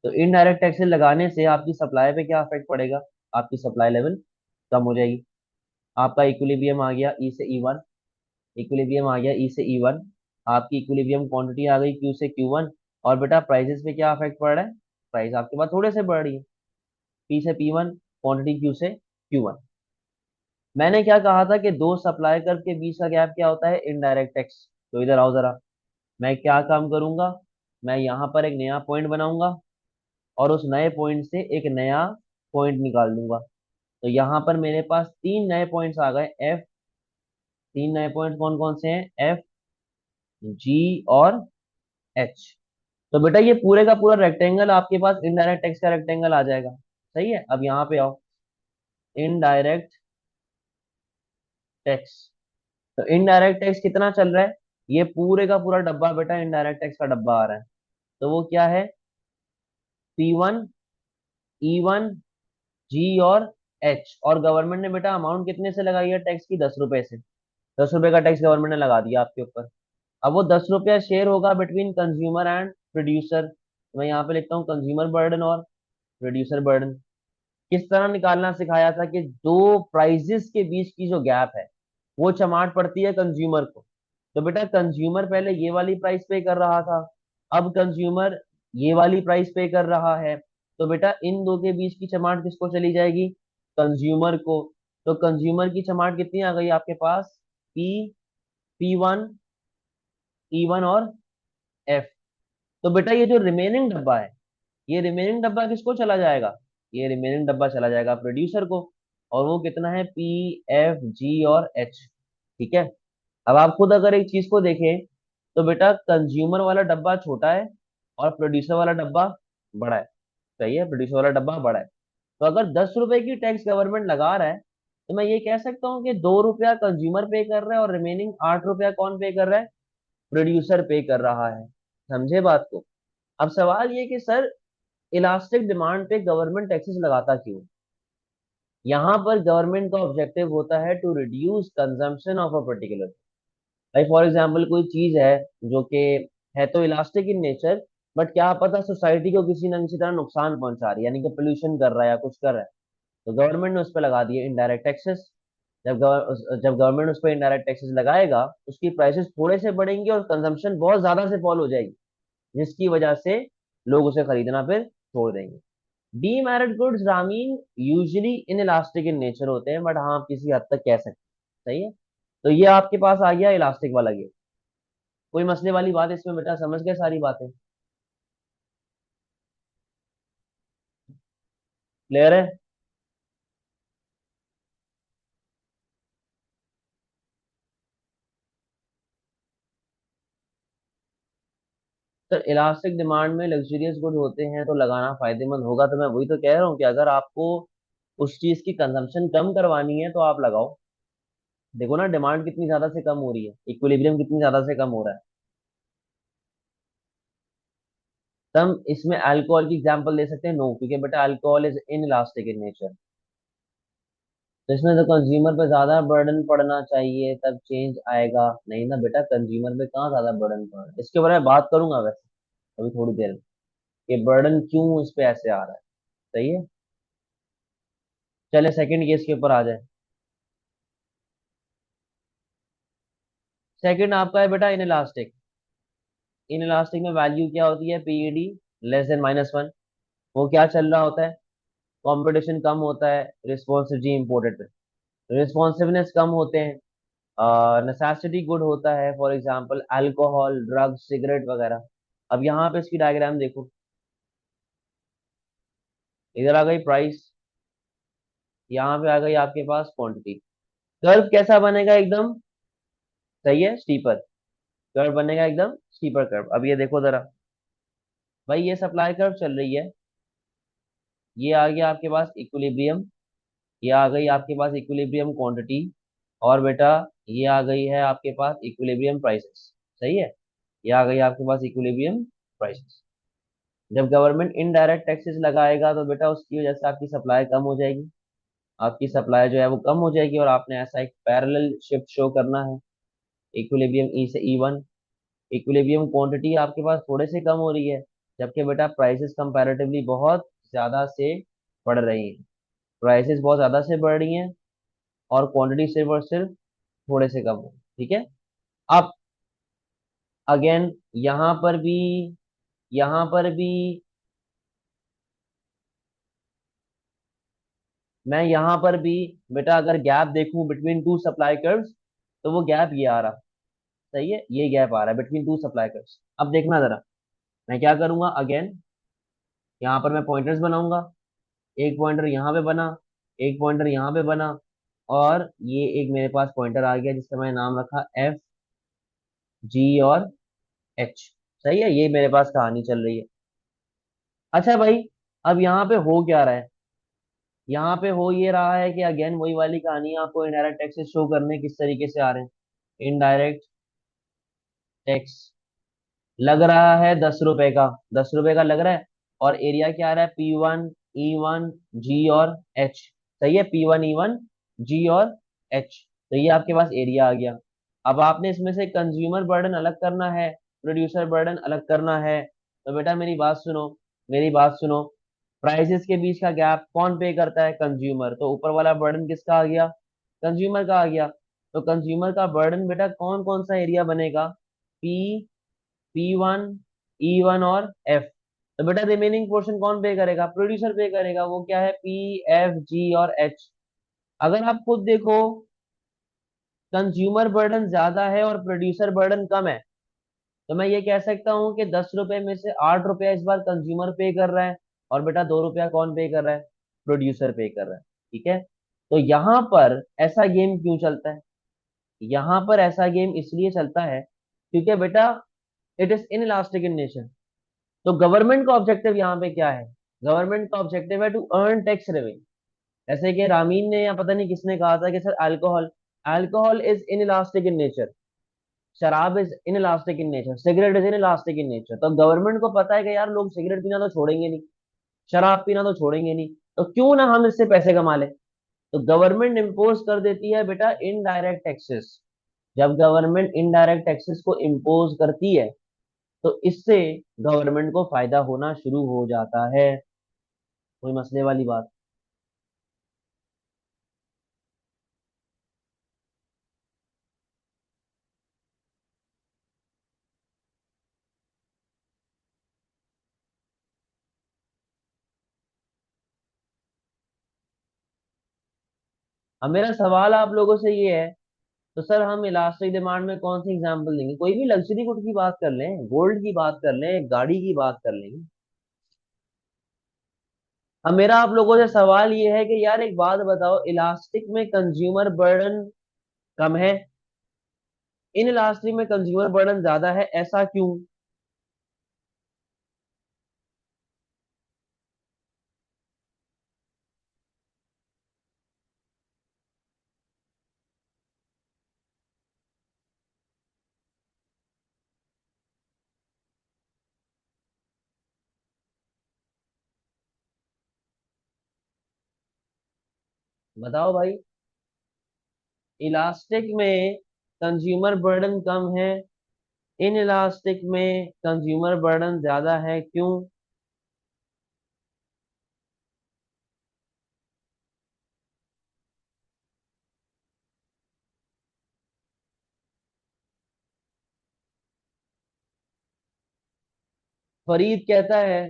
तो इनडायरेक्ट टैक्सेस लगाने से आपकी सप्लाई पे क्या इफेक्ट पड़ेगा, आपकी सप्लाई लेवल कम हो जाएगी। आपका इक्विलिब्रियम आ गया ई से ई वन, इक्विलिब्रियम आ गया ई से ई वन, आपकी इक्विलिब्रियम क्वांटिटी आ गई क्यू से क्यू वन। और बेटा प्राइसेस पे क्या इफेक्ट पड़ रहा है, प्राइस आपके पास थोड़े से बढ़ रही है, पी से पी वन, क्वांटिटी क्यू से क्यू वन। मैंने क्या कहा था कि दो सप्लाई कर्व के बीच का गैप क्या होता है, इनडायरेक्ट टैक्स। तो इधर आओ जरा, मैं क्या काम करूंगा, मैं यहाँ पर एक नया पॉइंट बनाऊंगा और उस नए पॉइंट से एक नया पॉइंट निकाल दूंगा। तो यहाँ पर मेरे पास तीन नए पॉइंट्स आ गए एफ, तीन नए पॉइंट कौन कौन से हैं, एफ, जी और एच। तो बेटा ये पूरे का पूरा रेक्टेंगल आपके पास इनडायरेक्ट टैक्स का रेक्टेंगल आ जाएगा। सही है, अब यहाँ पे आओ, इनडायरेक्ट टैक्स। तो इनडायरेक्ट टैक्स कितना चल रहा है, ये पूरे का पूरा डब्बा बेटा इनडायरेक्ट टैक्स का डब्बा आ रहा है। तो वो क्या है, P1, E1, जी और एच। और गवर्नमेंट ने बेटा अमाउंट कितने से लगाई है टैक्स की, 10 रुपए से। 10 रुपए का टैक्स गवर्नमेंट ने लगा दिया आपके ऊपर। अब वो 10 रुपया शेयर होगा बिटवीन कंज्यूमर एंड प्रोड्यूसर। मैं यहाँ पे लिखता हूँ कंज्यूमर बर्डन और प्रोड्यूसर बर्डन। किस तरह निकालना सिखाया था कि दो प्राइजेस के बीच की जो गैप है वो चमाट पड़ती है कंज्यूमर को। तो बेटा कंज्यूमर पहले ये वाली प्राइस पे कर रहा था, अब कंज्यूमर ये वाली प्राइस पे कर रहा है। तो बेटा इन दो के बीच की चमाट किसको चली जाएगी, कंज्यूमर को। तो कंज्यूमर की चमाट कितनी आ गई आपके पास, पी, P1, E1 और एफ। तो बेटा ये जो रिमेनिंग डब्बा है, ये रिमेनिंग डब्बा किसको चला जाएगा, ये रिमेनिंग डब्बा चला जाएगा प्रोड्यूसर को। और वो कितना है, पी, एफ, जी और एच। ठीक है। अब आप खुद अगर एक चीज को देखें तो बेटा कंज्यूमर वाला डब्बा छोटा है और प्रोड्यूसर वाला डब्बा बड़ा है। सही है, प्रोड्यूसर वाला डब्बा बड़ा है। तो अगर 10 रुपए की टैक्स गवर्नमेंट लगा रहा है तो मैं ये कह सकता हूँ कि 2 रुपया कंज्यूमर पे कर रहा है और रिमेनिंग 8 रुपया कौन पे कर रहा है, प्रोड्यूसर पे कर रहा है। समझे बात को। अब सवाल ये कि सर इलास्टिक डिमांड पे गवर्नमेंट टैक्सेस लगाता क्यों। यहाँ पर गवर्नमेंट का ऑब्जेक्टिव होता है to reduce consumption of a particular. भाई फॉर एग्जाम्पल कोई चीज है जो कि है तो इलास्टिक इन नेचर, बट क्या पता सोसाइटी को किसी न किसी तरह नुकसान पहुंचा रही है, यानी कि पोल्यूशन कर रहा है या कुछ कर रहा है। तो गवर्नमेंट ने उस पर लगा दिए इनडायरेक्ट टैक्सेस। जब गवर्नमेंट उस पर इनडायरेक्ट टैक्सेस लगाएगा उसकी प्राइसेस थोड़े से बढ़ेंगी और कंजम्पशन बहुत ज्यादा से फॉल हो जाएगी, जिसकी वजह से लोग उसे खरीदना फिर छोड़ देंगे। Demerit goods Ramin usually in elastic in nature होते हैं, बट हाँ आप किसी हद तक कह सकते हैं। सही है। तो ये आपके पास आ गया इलास्टिक वाला गेम। कोई मसले वाली बात इसमें बेटा, समझ गए सारी बातें, क्लियर है। सर इलास्टिक डिमांड में लग्जरियस गुड होते हैं तो लगाना फायदेमंद होगा, तो मैं वही तो कह रहा हूँ कि अगर आपको उस चीज की कंजम्पशन कम करवानी है तो आप लगाओ। देखो ना डिमांड कितनी ज्यादा से कम हो रही है, इक्विलिब्रियम कितनी ज्यादा से कम हो रहा है। तब इसमें अल्कोहल की एग्जांपल दे सकते हैं, नो, क्योंकि बेटा alcohol is inelastic in nature. तो इसमें तो कंज्यूमर पे ज्यादा बर्डन पड़ना चाहिए तब चेंज आएगा, नहीं ना बेटा कंज्यूमर पे कहाँ ज्यादा बर्डन पड़ रहा है, इसके बारे में बात करूंगा वैसे अभी थोड़ी देर में, कि बर्डन क्यों इस पे ऐसे आ रहा है। सही है। चले सेकंड केस के ऊपर आ जाए। सेकंड आपका है बेटा इन इलास्टिक। इन इलास्टिक में वैल्यू क्या होती है, पीईडी लेस देन -1। वो क्या चल रहा होता है, कंपटीशन कम होता है, रिस्पॉन्सिव जी इम्पोर्टेड पे, रिस्पॉन्सिवनेस कम होते हैं, नेसेसिटी गुड होता है, for example alcohol, drugs, cigarette वगैरह। अब यहाँ पे इसकी डायग्राम देखो, इधर आ गई प्राइस, यहाँ पे आ गई आपके पास क्वांटिटी। कर्व कैसा बनेगा, एकदम सही है, स्टीपर कर्व बनेगा, एकदम स्टीपर कर्व। अब ये देखो जरा, भाई ये सप्लाई कर्व चल रही है, ये आ गया आपके पास इक्विलिब्रियम, ये आ गई आपके पास इक्विलिब्रियम क्वांटिटी, और बेटा ये आ गई है आपके पास इक्विलिब्रियम प्राइसेस। सही है, ये आ गई आपके पास इक्विलिब्रियम प्राइसेस। जब गवर्नमेंट इनडायरेक्ट टैक्सेस लगाएगा तो बेटा उसकी वजह से आपकी सप्लाई कम हो जाएगी, आपकी सप्लाई जो है वो कम हो जाएगी, और आपने ऐसा एक पैरेलल शिफ्ट शो करना है, इक्विलिब्रियम ई से ई वन। इक्विलिब्रियम क्वांटिटी आपके पास थोड़े से कम हो रही है, जबकि बेटा प्राइसेस कंपैरेटिवली बहुत ज्यादा से बढ़ रही हैं, प्राइसेस बहुत ज्यादा से बढ़ रही हैं। और क्वांटिटी सिर्फ और सिर्फ थोड़े से कम हो। ठीक है। अब अगेन यहां पर भी, यहां पर भी मैं यहां पर भी बेटा अगर गैप देखूं बिटवीन टू सप्लाई कर्व्स, तो वो गैप ये आ रहा। सही है, ये गैप आ रहा है बिटवीन टू सप्लाई कर्व्स। अब देखना जरा, मैं क्या करूंगा, अगेन यहाँ पर मैं पॉइंटर्स बनाऊंगा। एक पॉइंटर यहाँ पे बना, एक पॉइंटर यहाँ पे बना, और ये एक मेरे पास पॉइंटर आ गया जिसका मैंने नाम रखा एफ जी और एच। सही है, ये मेरे पास कहानी चल रही है। अच्छा भाई, अब यहाँ पे हो क्या रहा है, यहाँ पे हो ये रहा है कि अगेन वही वाली कहानी, आपको इनडायरेक्ट टैक्सेस शो करने किस तरीके से आ रहे हैं। इनडायरेक्ट टैक्स लग रहा है 10 रुपए का, 10 रुपए का लग रहा है। और एरिया क्या आ रहा है, P1 E1 जी और एच। सही है, P1 E1 जी और एच। तो ये आपके पास एरिया आ गया। अब आपने इसमें से कंज्यूमर बर्डन अलग करना है, प्रोड्यूसर बर्डन अलग करना है। तो बेटा मेरी बात सुनो, मेरी बात सुनो। प्राइसेस के बीच का गैप कौन पे करता है, कंज्यूमर। तो ऊपर वाला बर्डन किसका आ गया, कंज्यूमर का आ गया। तो कंज्यूमर का बर्डन बेटा कौन कौन सा एरिया बनेगा, पी P1 E1 और एफ। तो बेटा रिमेनिंग पोर्शन कौन पे करेगा, प्रोड्यूसर पे करेगा। वो क्या है, P F G और एच। अगर आप खुद देखो, कंज्यूमर बर्डन ज्यादा है और प्रोड्यूसर बर्डन कम है, तो मैं ये कह सकता हूँ कि 10 रुपए में से 8 रुपया इस बार कंज्यूमर पे कर रहा है, और बेटा 2 रुपया कौन पे कर रहा है, प्रोड्यूसर पे कर रहा है। ठीक है। तो यहाँ पर ऐसा गेम क्यों चलता है, यहाँ पर ऐसा गेम इसलिए चलता है क्योंकि बेटा it is inelastic in nature. तो गवर्नमेंट का ऑब्जेक्टिव यहाँ पे क्या है, गवर्नमेंट का ऑब्जेक्टिव है टू अर्न टैक्स रेवेन्यू। जैसे कि रामीन ने या पता नहीं किसने कहा था कि sir alcohol, alcohol is inelastic in nature, शराब is inelastic in nature, cigarette is inelastic in nature. तो गवर्नमेंट को पता है कि यार लोग सिगरेट पीना तो छोड़ेंगे नहीं, शराब पीना तो छोड़ेंगे नहीं, तो क्यों ना हम इससे पैसे कमा ले। तो गवर्नमेंट इम्पोज कर देती है बेटा इनडायरेक्ट टैक्सेस। जब गवर्नमेंट इनडायरेक्ट टैक्सेस को इम्पोज करती है, तो इससे गवर्नमेंट को फायदा होना शुरू हो जाता है। कोई मसले वाली बात। अब मेरा सवाल आप लोगों से ये है, तो सर हम इलास्टिक डिमांड में कौन सी एग्जांपल देंगे, कोई भी लग्जरी गुड की बात कर लें, गोल्ड की बात कर लें, गाड़ी की बात कर लेंगे। अब मेरा आप लोगों से सवाल ये है कि यार एक बात बताओ, इलास्टिक में कंज्यूमर बर्डन कम है, इन इलास्टिक में कंज्यूमर बर्डन ज्यादा है, ऐसा क्यों। बताओ भाई, इलास्टिक में कंज्यूमर बर्डन कम है, इन इलास्टिक में कंज्यूमर बर्डन ज्यादा है, क्यों। फरीद कहता है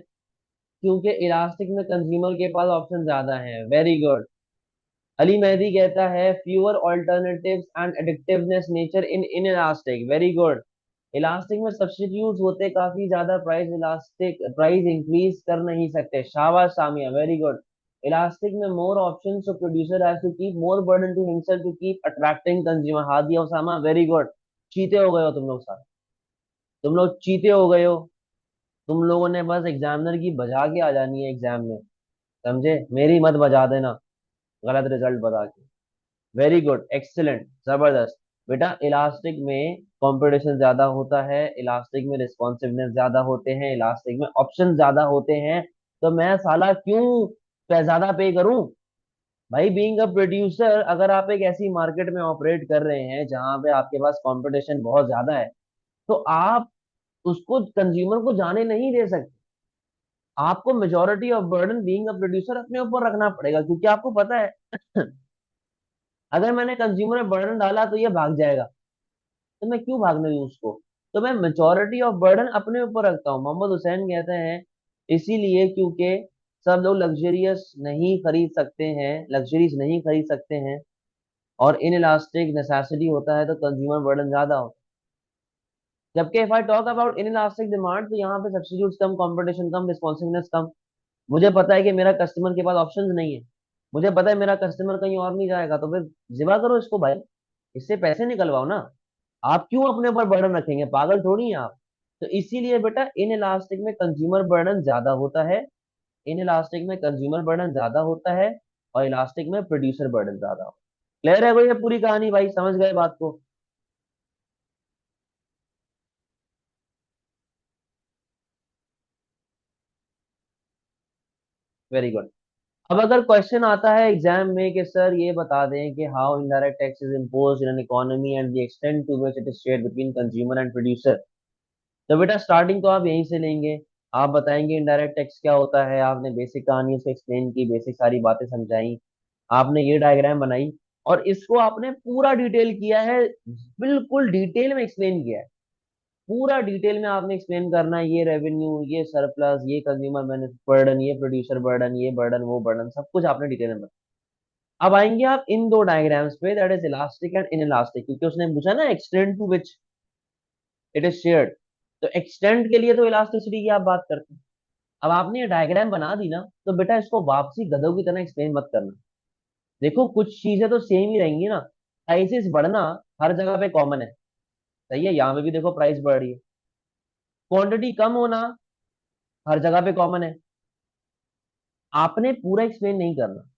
क्योंकि इलास्टिक में कंज्यूमर के पास ऑप्शन ज्यादा है, वेरी गुड। अली मेहदी कहता है fewer alternatives and addictiveness nature in inelastic, very good. Elastic में सब्स्टिट्यूट होते काफी ज्यादा, प्राइस इलास्टिक प्राइस इंक्रीज कर नहीं सकते, शाबाश सामिया, वेरी गुड। इलास्टिक में more option, so producer has to keep more burden to himself to keep attracting consumer, Hadiya Usama, very good. चीते हो गए हो तुम लोग सारे, तुम लोग चीते हो गए हो। तुम लोगों ने बस एग्जामिनर की बजा के आ जानी है एग्जाम में, समझे, मेरी मत बजा देना गलत रिजल्ट बता के। वेरी गुड, एक्सीलेंट, जबरदस्त। बेटा इलास्टिक में कंपटीशन ज्यादा होता है, इलास्टिक में रिस्पॉन्सिवनेस ज्यादा होते हैं, इलास्टिक में ऑप्शन ज्यादा होते हैं। तो मैं साला क्यों ज्यादा पे करूं। भाई बीइंग अ प्रोड्यूसर, अगर आप एक ऐसी मार्केट में ऑपरेट कर रहे हैं जहां पे आपके पास कंपटीशन बहुत ज्यादा है, तो आप उसको कंज्यूमर को जाने नहीं दे सकते। आपको majority of burden being a producer अपने ऊपर रखना पड़ेगा, क्योंकि आपको पता है अगर मैंने कंज्यूमर में बर्डन डाला तो ये भाग जाएगा, तो मैं क्यों भागने दूं उसको। तो मैं मेजोरिटी ऑफ बर्डन अपने ऊपर रखता हूँ। मोहम्मद हुसैन कहते हैं इसीलिए क्योंकि सब लोग लग्जरियस नहीं खरीद सकते हैं, लग्जरीज नहीं खरीद सकते हैं, और इन इलास्टिक नेसेसिटी होता है तो कंज्यूमर बर्डन ज्यादा होता है। जबकि if I talk about in elastic demand, तो यहाँ पे सब्सिट्यूट्स कम, कंपटीशन कम, रिस्पॉन्सिवनेस कम। मुझे पता है कि मेरा कस्टमर के पास ऑप्शंस नहीं है, मुझे पता है मेरा कस्टमर कहीं और नहीं जाएगा, तो फिर जिबा करो इसको भाई, इससे पैसे निकलवाओ ना। आप क्यों अपने ऊपर बर्डन रखेंगे, पागल थोड़ी हैं आप। तो इसीलिए बेटा इन इलास्टिक में कंज्यूमर बर्डन ज्यादा होता है, इन इलास्टिक में कंज्यूमर बर्डन ज्यादा होता है, और इलास्टिक में प्रोड्यूसर बर्डन ज्यादा होता है। क्लियर है कोई ये पूरी कहानी भाई, समझ गए बात को। Very good. अब अगर क्वेश्चन आता है एग्जाम में कि सर ये बता दें कि how indirect tax is imposed in an economy and the extent to which it is shared between consumer and producer, तो बेटा स्टार्टिंग तो आप यहीं से लेंगे। आप बताएंगे इनडायरेक्ट टैक्स क्या होता है, आपने बेसिक कहानी उसको एक्सप्लेन की, बेसिक सारी बातें समझाई, आपने ये डायग्राम बनाई, और इसको आपने पूरा डिटेल किया है, बिल्कुल डिटेल में एक्सप्लेन किया है। पूरा डिटेल में आपने एक्सप्लेन करना है, ये रेवेन्यू, ये सरप्लस, ये कंज्यूमर बेनिफिट बर्डन, ये प्रोड्यूसर बर्डन, ये बर्डन, वो बर्डन, सब कुछ आपने डिटेल में बताया। अब आएंगे आप इन दो डायग्राम्स पे, that is elastic and inelastic, क्योंकि उसने पूछा ना extent to which it is shared, तो एक्सटेंड के लिए तो इलास्टिसिटी की आप बात करते हैं। अब आपने ये डायग्राम बना दी ना, तो बेटा इसको वापसी गधों की तरह एक्सप्लेन मत करना। देखो कुछ चीजें तो सेम ही रहेंगी ना, प्राइसेस बढ़ना हर जगह पे कॉमन है, सही है, यहाँ पे भी देखो प्राइस बढ़ रही है। क्वांटिटी कम होना हर जगह पे कॉमन है। आपने पूरा एक्सप्लेन नहीं करना,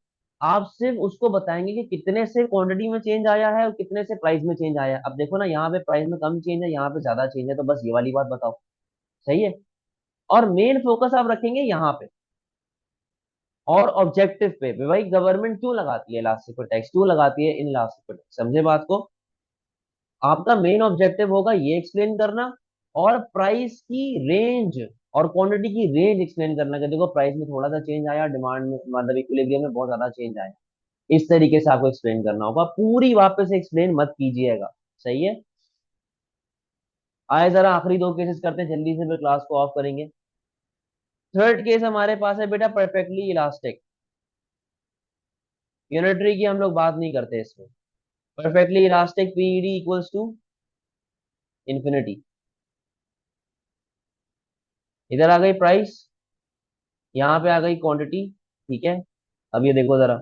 आप सिर्फ उसको बताएंगे कि कितने से क्वांटिटी में चेंज आया है और कितने से प्राइस में चेंज आया है। अब देखो ना, यहाँ पे प्राइस में कम चेंज है, यहाँ पे ज्यादा चेंज है, तो बस ये वाली बात बताओ, सही है। और मेन फोकस आप रखेंगे यहाँ पे, और ऑब्जेक्टिव पे भाई गवर्नमेंट क्यों लगाती है इलास्टिक पे टैक्स, क्यों लगाती है इन इलास्टिक पे टैक्स, समझे बात को। आपका मेन ऑब्जेक्टिव होगा ये एक्सप्लेन करना, और प्राइस की रेंज और क्वांटिटी की रेंज एक्सप्लेन करना, कि देखो प्राइस में थोड़ा सा चेंज आया, डिमांड में मतलब इक्विलिब्रियम में बहुत ज्यादा चेंज आया। इस तरीके से आपको एक्सप्लेन करना होगा, पूरी वापस से एक्सप्लेन मत कीजिएगा, सही है। आए जरा आखिरी दो केसेस करते हैं जल्दी से, फिर क्लास को ऑफ करेंगे। थर्ड केस हमारे पास है बेटा परफेक्टली इलास्टिक। यूनिटरी की हम लोग बात नहीं करते इसमें। Perfectly elastic PED equals to infinity. इधर आ गई प्राइस, यहाँ पे आ गई क्वांटिटी, ठीक है। अब ये देखो जरा,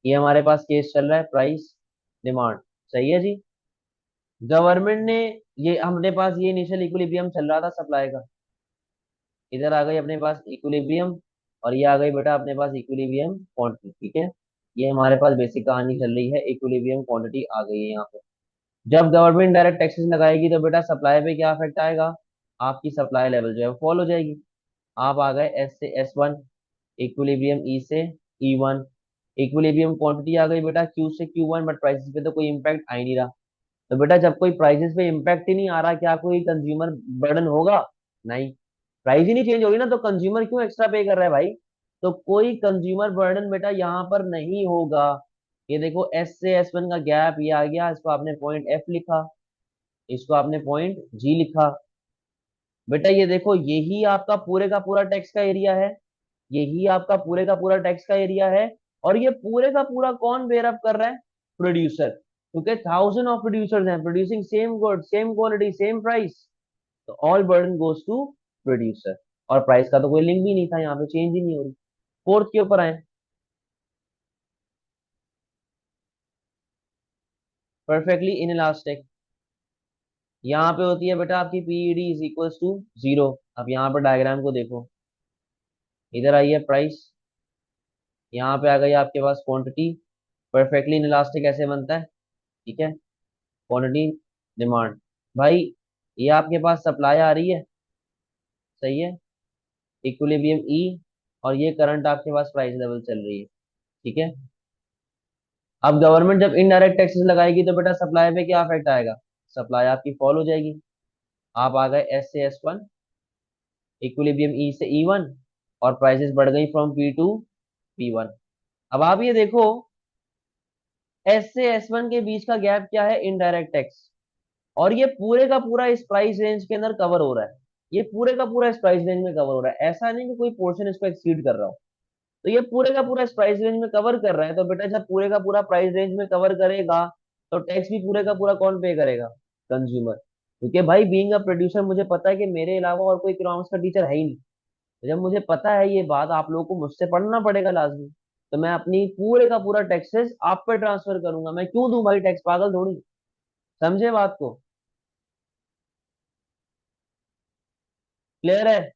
ये हमारे पास केस चल रहा है प्राइस डिमांड, सही है जी। गवर्नमेंट ने, ये हमने पास ये इनिशियल इक्विलिब्रियम चल रहा था सप्लाई का, इधर आ गई अपने पास इक्विलिब्रियम, और ये आ गई बेटा अपने पास इक्विलिब्रियम क्वांटिटी, ठीक है। ये हमारे पास बेसिक कहानी चल रही है, इक्विलिब्रियम क्वांटिटी आ गई है यहाँ पे। जब गवर्नमेंट डायरेक्ट टैक्सेस लगाएगी तो बेटा सप्लाई पे क्या इफेक्ट आएगा, आपकी सप्लाई लेवल जो है वो फॉल हो जाएगी। आप आ गए एस से S1, इक्विलिब्रियम ई से E1, इक्विलिब्रियम क्वांटिटी आ गई बेटा Q से Q1, बट प्राइसेस पे तो कोई इम्पैक्ट आ ही नहीं रहा। तो बेटा जब कोई प्राइसेस पे इम्पैक्ट ही नहीं आ रहा, क्या कोई कंज्यूमर बर्डन होगा, नहीं। प्राइस ही नहीं चेंज होगी ना, तो कंज्यूमर क्यों एक्स्ट्रा पे कर रहा है भाई। तो कोई कंज्यूमर बर्डन बेटा यहाँ पर नहीं होगा। ये देखो S से S1 का गैप ये आ गया, इसको आपने पॉइंट F लिखा, इसको आपने पॉइंट G लिखा। बेटा ये देखो, यही आपका पूरे का पूरा टैक्स का एरिया है, यही आपका पूरे का पूरा टैक्स का एरिया है। और ये पूरे का पूरा कौन बेयर अप कर रहा है, प्रोड्यूसर, क्योंकि थाउजेंड ऑफ प्रोड्यूसर्स हैं producing same good, same quality, same price, तो all burden goes to producer. और प्राइस का तो कोई लिंक भी नहीं था, यहाँ पे चेंज ही नहीं हो रही। फोर्थ के ऊपर आए, परफेक्टली इन इलास्टिक। यहाँ पे होती है बेटा आपकी PED is equals to zero. अब यहाँ पर डायग्राम को देखो, इधर आई है प्राइस, यहाँ पे आ गई आपके पास क्वांटिटी। परफेक्टली इन इलास्टिक ऐसे बनता है, ठीक है, क्वांटिटी डिमांड। भाई ये आपके पास सप्लाई आ रही है, सही है, इक्विलिब्रियम ई, और ये करंट आपके पास प्राइस लेवल चल रही है, ठीक है। अब गवर्नमेंट जब इनडायरेक्ट टैक्सेस लगाएगी तो बेटा सप्लाई पे क्या इफेक्ट आएगा, सप्लाई आपकी फॉल हो जाएगी। आप आ गए S से S1, इक्विलिब्रियम ई से E1, और प्राइसेस बढ़ गई फ्रॉम P टू P1। अब आप ये देखो, एस से S1 के बीच का गैप क्या है? Indirect tax. और ये पूरे का पूरा इस प्राइस रेंज के अंदर कवर हो रहा है। ये पूरे का पूरा इस प्राइस रेंज में कवर हो रहा है, ऐसा नहीं कि कोई पोर्शन इसको एक्सीड कर रहा हो। तो ये पूरे का पूरा इस प्राइस रेंज में कवर कर रहा है, तो बेटा जब पूरे का पूरा प्राइस रेंज में कवर करेगा तो टैक्स भी पूरे का पूरा कौन पे करेगा? कंज्यूमर। क्योंकि भाई बीइंग अ प्रोड्यूसर मुझे पता है कि मेरे अलावा और कोई इकोनॉमिक्स का टीचर है ही नहीं। तो जब मुझे पता है ये बात, आप लोगों को मुझसे पढ़ना पड़ेगा लाजमी। तो मैं अपनी पूरे का पूरा टैक्सेस आप पे ट्रांसफर करूंगा। मैं क्यों दूं भाई टैक्स? पागल थोड़ी। समझे बात को? क्लियर है?